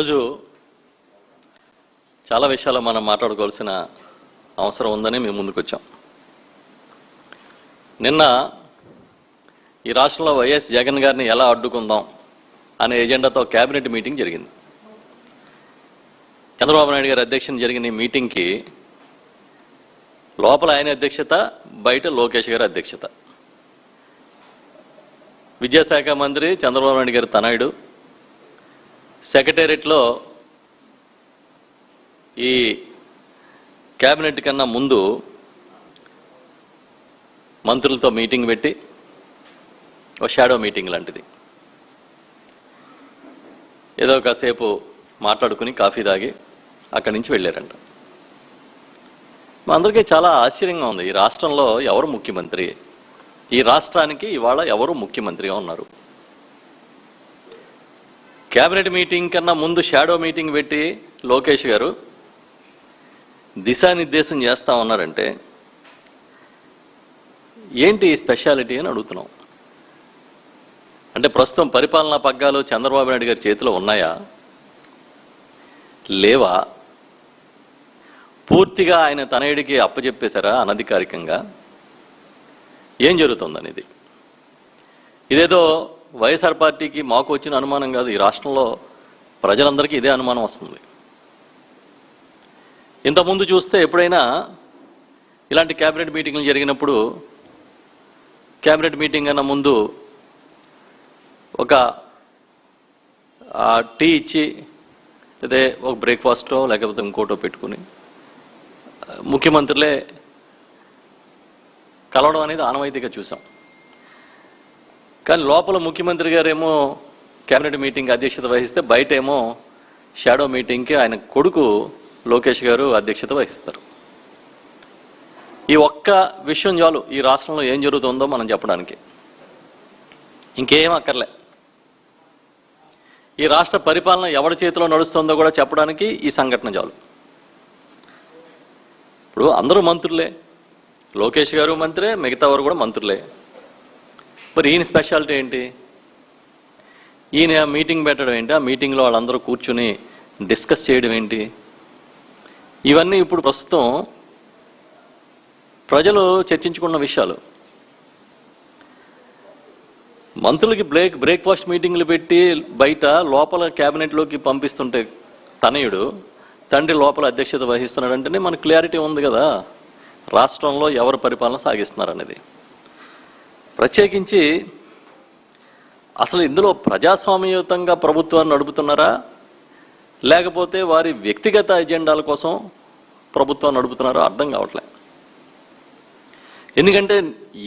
ఈరోజు చాలా విషయాలు మనం మాట్లాడుకోవాల్సిన అవసరం ఉందని మేము ముందుకు వచ్చాం. నిన్న ఈ రాష్ట్రంలో వైఎస్ జగన్ గారిని ఎలా అడ్డుకుందాం అనే ఎజెండాతో కేబినెట్ మీటింగ్ జరిగింది. చంద్రబాబు నాయుడు గారి అధ్యక్షతన జరిగిన ఈ మీటింగ్కి లోపల ఆయన అధ్యక్షత, బయట లోకేష్ గారి అధ్యక్షత. విద్యాశాఖ మంత్రి చంద్రబాబు నాయుడు గారి తనయుడు సెక్రటేరియట్లో ఈ కేబినెట్ కన్నా ముందు మంత్రులతో మీటింగ్ పెట్టి ఒక షాడో మీటింగ్ లాంటిది ఏదో కాసేపు మాట్లాడుకుని కాఫీ తాగి అక్కడి నుంచి వెళ్ళారంట. మా అందరికీ చాలా ఆశ్చర్యంగా ఉంది. ఈ రాష్ట్రంలో ఎవరు ముఖ్యమంత్రి? ఈ రాష్ట్రానికి ఇవాళ ఎవరు ముఖ్యమంత్రిగా ఉన్నారు? కేబినెట్ మీటింగ్ కన్నా ముందు షాడో మీటింగ్ పెట్టి లోకేష్ గారు దిశానిర్దేశం చేస్తా ఉన్నారంటే ఏంటి స్పెషాలిటీ అని అడుగుతున్నాం. అంటే ప్రస్తుతం పరిపాలనా పగ్గాలు చంద్రబాబు నాయుడు గారి చేతిలో ఉన్నాయా, లేవా? పూర్తిగా ఆయన తనయుడికి అప్పచెప్పేశారా అనధికారికంగా? ఏం జరుగుతుందనేది ఇదేదో వైఎస్ఆర్ పార్టీకి మాకు వచ్చిన అనుమానం కాదు, ఈ రాష్ట్రంలో ప్రజలందరికీ ఇదే అనుమానం వస్తుంది. ఇంతకుముందు చూస్తే ఎప్పుడైనా ఇలాంటి కేబినెట్ మీటింగ్లు జరిగినప్పుడు కేబినెట్ మీటింగ్ అన్న ముందు ఒక టీ ఇచ్చి అదే ఒక బ్రేక్ఫాస్టో లేకపోతే ఇంకోటో పెట్టుకుని ముఖ్యమంత్రులే కలవడం అనేది ఆనవాయితీగా చూసాం. కానీ లోపల ముఖ్యమంత్రి గారేమో కేబినెట్ మీటింగ్ అధ్యక్షత వహిస్తే బయట ఏమో షాడో మీటింగ్కి ఆయన కొడుకు లోకేష్ గారు అధ్యక్షత వహిస్తారు. ఈ ఒక్క విషయం చాలు ఈ రాష్ట్రంలో ఏం జరుగుతుందో మనం చెప్పడానికి. ఇంకేం అక్కర్లే. ఈ రాష్ట్ర పరిపాలన ఎవరి చేతిలో నడుస్తుందో కూడా చెప్పడానికి ఈ సంఘటన చాలు. ఇప్పుడు అందరూ మంత్రులే, లోకేష్ గారు మంత్రే, మిగతా వారు కూడా మంత్రులే. మరి ఈయన స్పెషాలిటీ ఏంటి? ఈయన మీటింగ్ పెట్టడం ఏంటి? ఆ మీటింగ్లో వాళ్ళందరూ కూర్చుని డిస్కస్ చేయడం ఏంటి? ఇవన్నీ ఇప్పుడు ప్రస్తుతం ప్రజలు చర్చించుకున్న విషయాలు. మంత్రులకి బ్రేక్ఫాస్ట్ మీటింగ్లు పెట్టి బయట లోపల క్యాబినెట్లోకి పంపిస్తుంటే తనయుడు తండ్రి లోపల అధ్యక్షత వహిస్తున్నాడంటేనే మనకు క్లారిటీ ఉంది కదా రాష్ట్రంలో ఎవరు పరిపాలన సాగిస్తున్నారనేది. ప్రత్యేకించి అసలు ఇందులో ప్రజాస్వామ్యయుతంగా ప్రభుత్వాన్ని నడుపుతున్నారా, లేకపోతే వారి వ్యక్తిగత ఎజెండాల కోసం ప్రభుత్వాన్ని నడుపుతున్నారో అర్థం కావట్లే. ఎందుకంటే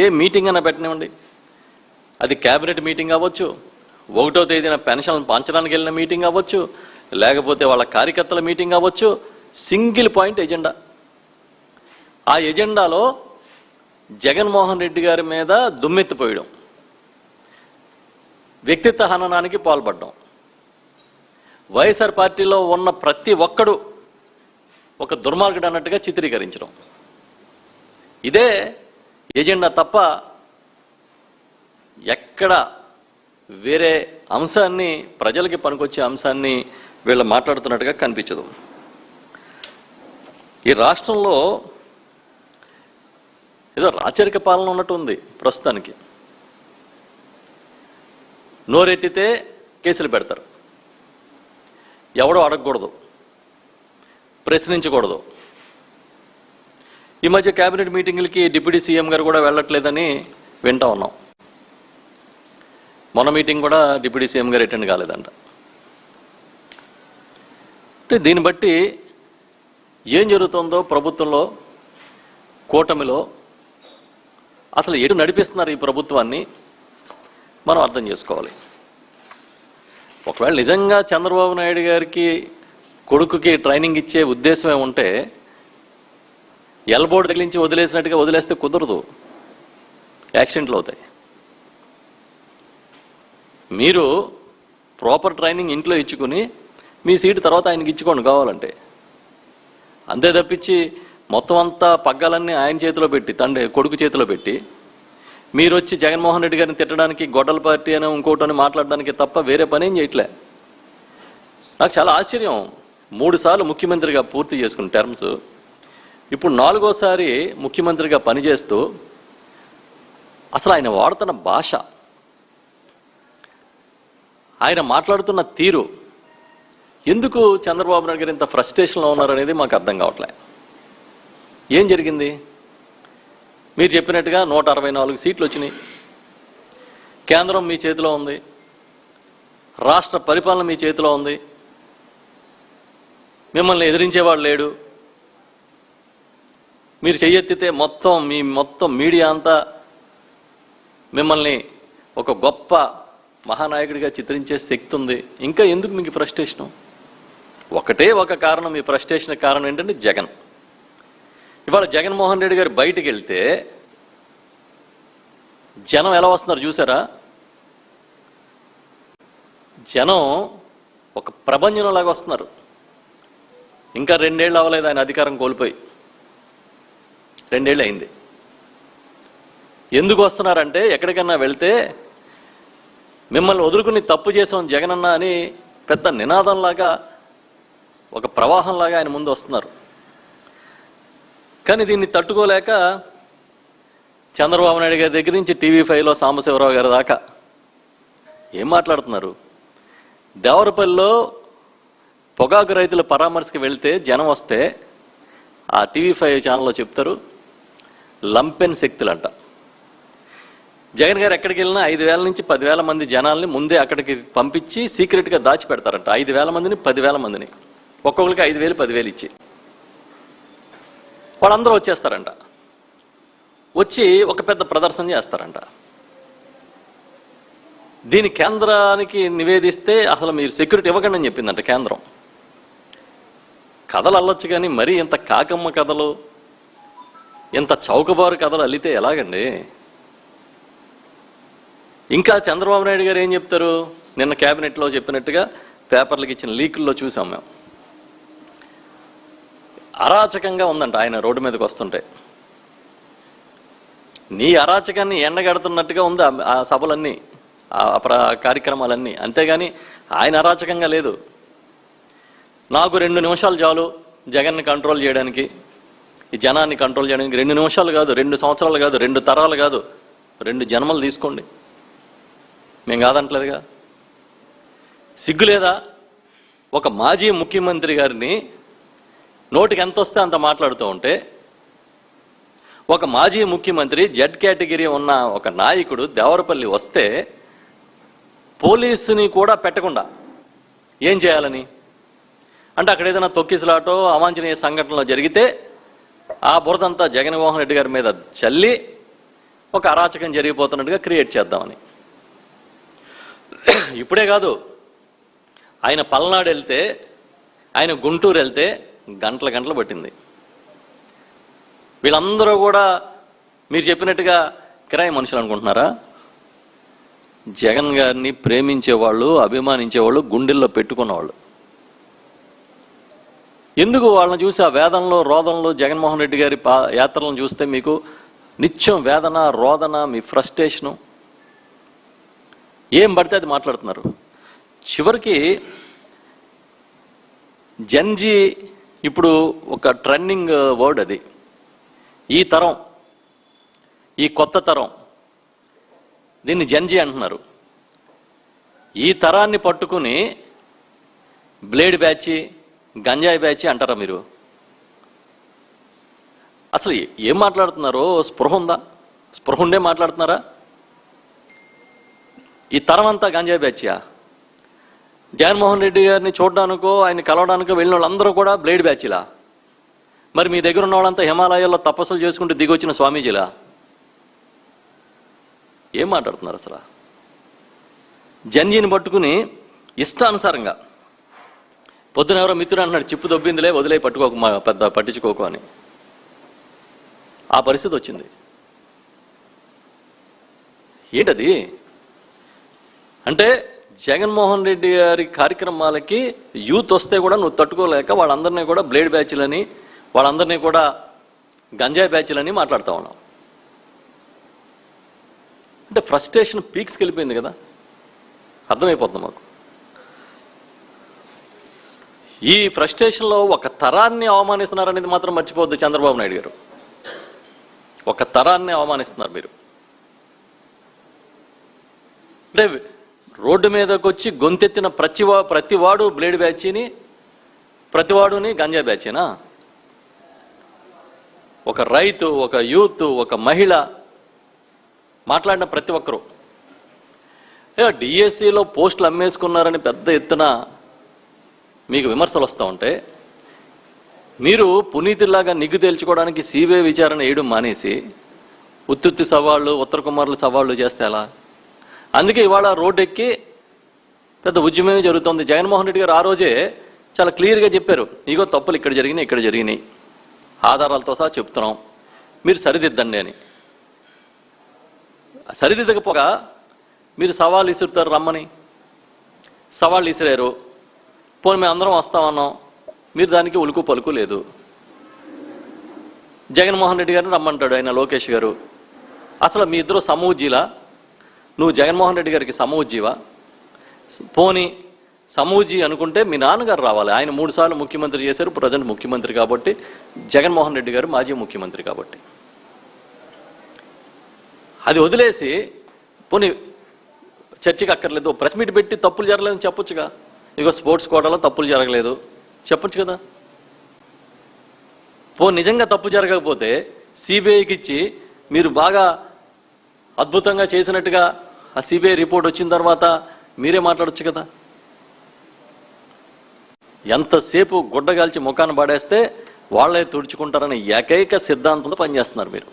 ఏ మీటింగ్ అయినా పెట్టనివ్వండి, అది క్యాబినెట్ మీటింగ్ అవ్వచ్చు, 1వ తేదీన పెన్షన్ పంచడానికి వెళ్ళిన మీటింగ్ అవ్వచ్చు, లేకపోతే వాళ్ళ కార్యకర్తల మీటింగ్ అవ్వచ్చు, సింగిల్ పాయింట్ ఎజెండా. ఆ ఎజెండాలో జగన్మోహన్ రెడ్డి గారి మీద దుమ్మెత్తిపోయడం, వ్యక్తిత్వ హననానికి పాల్పడడం, వైఎస్ఆర్ పార్టీలో ఉన్న ప్రతి ఒక్కడు ఒక దుర్మార్గుడు అన్నట్టుగా చిత్రీకరించడం, ఇదే ఎజెండా తప్ప ఎక్కడ వేరే అంశాన్ని, ప్రజలకి పనికొచ్చే అంశాన్ని వీళ్ళు మాట్లాడుతున్నట్టుగా కనిపించదు. ఈ రాష్ట్రంలో ఏదో రాచరిక పాలన ఉన్నట్టు ఉంది ప్రస్తుతానికి. నోరెత్తితే కేసులు పెడతారు, ఎవడో అడగకూడదు, ప్రశ్నించకూడదు. ఈ మధ్య కేబినెట్ మీటింగులకి డిప్యూటీ సీఎం గారు కూడా వెళ్ళట్లేదని వింటా ఉన్నాం. మొన్న మీటింగ్ కూడా డిప్యూటీ సీఎం గారు అటెండ్ కాలేదంట. అంటే దీన్ని బట్టి ఏం జరుగుతుందో ప్రభుత్వంలో, కూటమిలో అసలు ఎటు నడిపిస్తున్నారు ఈ ప్రభుత్వాన్ని మనం అర్థం చేసుకోవాలి. ఒకవేళ నిజంగా చంద్రబాబు నాయుడు గారికి కొడుకుకి ట్రైనింగ్ ఇచ్చే ఉద్దేశమే ఉంటే ఎల్బోర్డ్ తగిలించి వదిలేసినట్టుగా వదిలేస్తే కుదరదు, యాక్సిడెంట్లు అవుతాయి. మీరు ప్రాపర్ ట్రైనింగ్ ఇంట్లో ఇచ్చుకుని మీ సీటు తర్వాత ఆయనకి ఇచ్చుకోండి కావాలంటే. అంతే తప్పించి మొత్తం అంతా పగ్గాలన్నీ ఆయన చేతిలో పెట్టి, కొడుకు చేతిలో పెట్టి మీరు వచ్చి జగన్మోహన్ రెడ్డి గారిని తిట్టడానికి, గొడ్డల పార్టీ అని ఇంకోటని మాట్లాడడానికి తప్ప వేరే పని ఏం చేయట్లే. నాకు చాలా ఆశ్చర్యం. 3 సార్లు ముఖ్యమంత్రిగా పూర్తి చేసుకున్న టర్మ్స్, ఇప్పుడు 4వసారి ముఖ్యమంత్రిగా పనిచేస్తూ అసలు ఆయన వాడుతున్న భాష, ఆయన మాట్లాడుతున్న తీరు, ఎందుకు చంద్రబాబు నాయుడు గారు ఇంత ఫ్రస్ట్రేషన్లో ఉన్నారనేది మాకు అర్థం కావట్లే. ఏం జరిగింది? మీరు చెప్పినట్టుగా 164 సీట్లు వచ్చినాయి. కేంద్రం మీ చేతిలో ఉంది, రాష్ట్ర పరిపాలన మీ చేతిలో ఉంది, మిమ్మల్ని ఎదిరించేవాడు లేడు. మీరు చెయ్యెత్తితే మొత్తం మీడియా అంతా మిమ్మల్ని ఒక గొప్ప మహానాయకుడిగా చిత్రించే శక్తి ఉంది. ఇంకా ఎందుకు మీకు ఫ్రస్ట్రేషను? ఒకటే ఒక కారణం, మీ ఫ్రస్ట్రేషన్ కారణం ఏంటంటే జగన్. ఇవాళ జగన్మోహన్ రెడ్డి గారు బయటికి వెళ్తే జనం ఎలా వస్తున్నారు చూసారా? జనం ఒక ప్రభంజనంలాగా వస్తున్నారు. ఇంకా 2 ఏళ్ళు అవ్వలేదు ఆయన అధికారం కోల్పోయి, 2 ఏళ్ళు అయింది. ఎందుకు వస్తున్నారంటే ఎక్కడికన్నా వెళ్తే మిమ్మల్ని వదులుకుని తప్పు చేసాం జగనన్న అని పెద్ద నినాదంలాగా, ఒక ప్రవాహంలాగా ఆయన ముందు వస్తున్నారు. కానీ దీన్ని తట్టుకోలేక చంద్రబాబు నాయుడు గారి దగ్గర నుంచి TV5లో సాంబశివరావు గారి దాకా ఏం మాట్లాడుతున్నారు? దేవరపల్లిలో పొగాకు రైతుల పరామర్శకి వెళ్తే జనం వస్తే ఆ TV5 ఛానల్లో చెప్తారు లంపెన్ శక్తులంట. జగన్ గారు ఎక్కడికి వెళ్ళినా 5,000 నుంచి 10,000 మంది జనాల్ని ముందే అక్కడికి పంపించి సీక్రెట్గా దాచిపెడతారంట. 5,000 మందిని 10,000 మందిని ఒక్కొక్కరికి 5,000 10,000 ఇచ్చి వాళ్ళందరూ వచ్చేస్తారంట. వచ్చి ఒక పెద్ద ప్రదర్శన చేస్తారంట. దీని కేంద్రానికి నివేదిస్తే అసలు మీరు సెక్యూరిటీ ఇవ్వకండి అని చెప్పిందంట కేంద్రం. కథలు అల్లొచ్చు కానీ మరీ ఇంత కాకమ్మ కథలు, ఇంత చౌకబారు కథలు అల్లితే ఎలాగండి? ఇంకా చంద్రబాబు నాయుడు గారు ఏం చెప్తారు? నిన్న క్యాబినెట్లో చెప్పినట్టుగా పేపర్లకు ఇచ్చిన లీకుల్లో చూసాం మేము. అరాచకంగా ఉందంట ఆయన రోడ్డు మీదకి వస్తుంటే. నీ అరాచకాన్ని ఎండగడుతున్నట్టుగా ఉంది ఆ సభలన్నీ, ఆ కార్యక్రమాలన్నీ. అంతేగాని ఆయన అరాచకంగా లేదు. నాకు 2 నిమిషాలు చాలు జగన్ని కంట్రోల్ చేయడానికి, ఈ జనాన్ని కంట్రోల్ చేయడానికి. 2 నిమిషాలు కాదు, 2 సంవత్సరాలు కాదు, 2 తరాలు కాదు, 2 జన్మలు తీసుకోండి. మేము కాదంటలేదుగా. సిగ్గులేదా? ఒక మాజీ ముఖ్యమంత్రి గారిని నోటికి ఎంత వస్తే అంత మాట్లాడుతూ ఉంటే, ఒక మాజీ ముఖ్యమంత్రి జెడ్ కేటగిరీ ఉన్న ఒక నాయకుడు దేవరపల్లి వస్తే పోలీసుని కూడా పెట్టకుండా ఏం చేయాలని? అంటే అక్కడ ఏదైనా తొక్కిసలాటో అవాంఛనీయ సంఘటనలో జరిగితే ఆ బురదంతా జగన్మోహన్ రెడ్డి గారి మీద చల్లి ఒక అరాచకం జరిగిపోతున్నట్టుగా క్రియేట్ చేద్దామని. ఇప్పుడే కాదు, ఆయన పల్నాడు వెళ్తే, ఆయన గుంటూరు వెళ్తే గంటలు పట్టింది. వీళ్ళందరూ కూడా మీరు చెప్పినట్టుగా కిరాయి మనుషులు అనుకుంటున్నారా? జగన్ గారిని ప్రేమించేవాళ్ళు, అభిమానించేవాళ్ళు, గుండెల్లో పెట్టుకున్నవాళ్ళు. ఎందుకు వాళ్ళని చూసి ఆ వేదనలో రోదనలో జగన్మోహన్ రెడ్డి గారి యాత్రలను చూస్తే మీకు నిత్యం వేదన, రోదన, మీ ఫ్రస్ట్రేషను, ఏం పడితే అది మాట్లాడుతున్నారు. చివరికి జన్జీ ఇప్పుడు ఒక ట్రెండింగ్ వర్డ్ అది. ఈ తరం, ఈ కొత్త తరం, దీన్ని జన్జీ అంటున్నారు. ఈ తరాన్ని పట్టుకుని బ్లేడ్ బ్యాచ్, గంజాయి బ్యాచ్ అంటారా మీరు? అసలు ఏం మాట్లాడుతున్నారో స్పృహ ఉందా? స్పృహ ఉండే మాట్లాడుతున్నారా? ఈ తరం అంతా గంజాయి బ్యాచ్యా? జగన్మోహన్ రెడ్డి గారిని చూడడానికో ఆయన కలవడానికో వెళ్ళిన వాళ్ళందరూ కూడా బ్లేడ్ బ్యాచ్లా? మరి మీ దగ్గర ఉన్న వాళ్ళంతా హిమాలయాల్లో తపస్సులు చేసుకుంటూ దిగొచ్చిన స్వామీజీలా? ఏం మాట్లాడుతున్నారు అసలు? జన్జీని పట్టుకుని ఇష్టానుసారంగా, పొద్దున ఎవరో మిత్రుడు అంటున్నాడు చిప్పు దొబ్బిందిలే వదిలే పట్టుకోకు, పెద్ద పట్టించుకోకు అని. ఆ పరిస్థితి వచ్చింది. ఏంటది? అంటే జగన్మోహన్ రెడ్డి గారి కార్యక్రమాలకి యూత్ వస్తే కూడా నువ్వు తట్టుకోలేక వాళ్ళందరినీ కూడా బ్లేడ్ బ్యాచ్లని, వాళ్ళందరినీ కూడా గంజాయి బ్యాచ్లని మాట్లాడుతూ ఉన్నావు. అంటే ఫ్రస్ట్రేషన్ పీక్స్కి వెళ్ళిపోయింది కదా, అర్థమైపోతుంది మాకు. ఈ ఫ్రస్ట్రేషన్లో ఒక తరాన్ని అవమానిస్తున్నారనేది మాత్రం మర్చిపోవద్దు చంద్రబాబు నాయుడు గారు. ఒక తరాన్ని అవమానిస్తున్నారు మీరు. అంటే రోడ్డు మీదకి వచ్చి గొంతెత్తిన ప్రతివాడు బ్లేడ్ బ్యాచీని, ప్రతివాడుని గంజా బ్యాచేనా? ఒక రైతు, ఒక యూత్, ఒక మహిళ మాట్లాడిన ప్రతి ఒక్కరూ డిఎస్సిలో పోస్టులు అమ్మేసుకున్నారని పెద్ద ఎత్తున మీకు విమర్శలు వస్తూ ఉంటే, మీరు పునీతుల్లాగా నిగ్గు తేల్చుకోవడానికి సిబిఐ విచారణ వేయడం మానేసి ఉత్తుత్తి సవాళ్ళు, ఉత్తర కుమారుల సవాళ్ళు చేస్తే ఎలా? అందుకే ఇవాళ రోడ్డెక్కి పెద్ద ఉద్యమమే జరుగుతుంది. జగన్మోహన్ రెడ్డి గారు ఆ రోజే చాలా క్లియర్గా చెప్పారు, ఇగో తప్పులు ఇక్కడ జరిగినాయి, ఇక్కడ జరిగినాయి, ఆధారాలతో సహా చెప్తున్నాం, మీరు సరిదిద్దండి అని. సరిదిద్దకపోగా మీరు సవాళ్ళు విసురుతారు రమ్మని. సవాళ్ళు విసిరారు, పోనీ మేము అందరం వస్తామన్నాం, మీరు దానికి ఉలుకు పలుకు లేదు. జగన్మోహన్ రెడ్డి గారిని రమ్మంటాడు ఆయన, లోకేష్ గారు. అసలు మీ ఇద్దరు సమూజ్జీలా? నువ్వు జగన్మోహన్ రెడ్డి గారికి సమూజ్జీవా? పోనీ సమూజ్జీ అనుకుంటే మీ నాన్నగారు రావాలి. ఆయన 3 సార్లు ముఖ్యమంత్రి చేశారు, ప్రజెంట్ ముఖ్యమంత్రి కాబట్టి. జగన్మోహన్ రెడ్డి గారు మాజీ ముఖ్యమంత్రి కాబట్టి. అది వదిలేసి పోనీ చర్చకి అక్కర్లేదు, ప్రెస్ మీట్ పెట్టి తప్పులు జరగలేదని చెప్పొచ్చుగా. ఇగో స్పోర్ట్స్ కోటాలో తప్పులు జరగలేదు చెప్పొచ్చు కదా. నిజంగా తప్పు జరగకపోతే సిబిఐకి ఇచ్చి మీరు బాగా అద్భుతంగా చేసినట్టుగా ఆ సిబిఐ రిపోర్ట్ వచ్చిన తర్వాత మీరే మాట్లాడొచ్చు కదా. ఎంతసేపు గుడ్డగాల్చి ముఖాన్ని పడేస్తే వాళ్ళే తుడుచుకుంటారని ఏకైక సిద్ధాంతంతో పనిచేస్తున్నారు మీరు.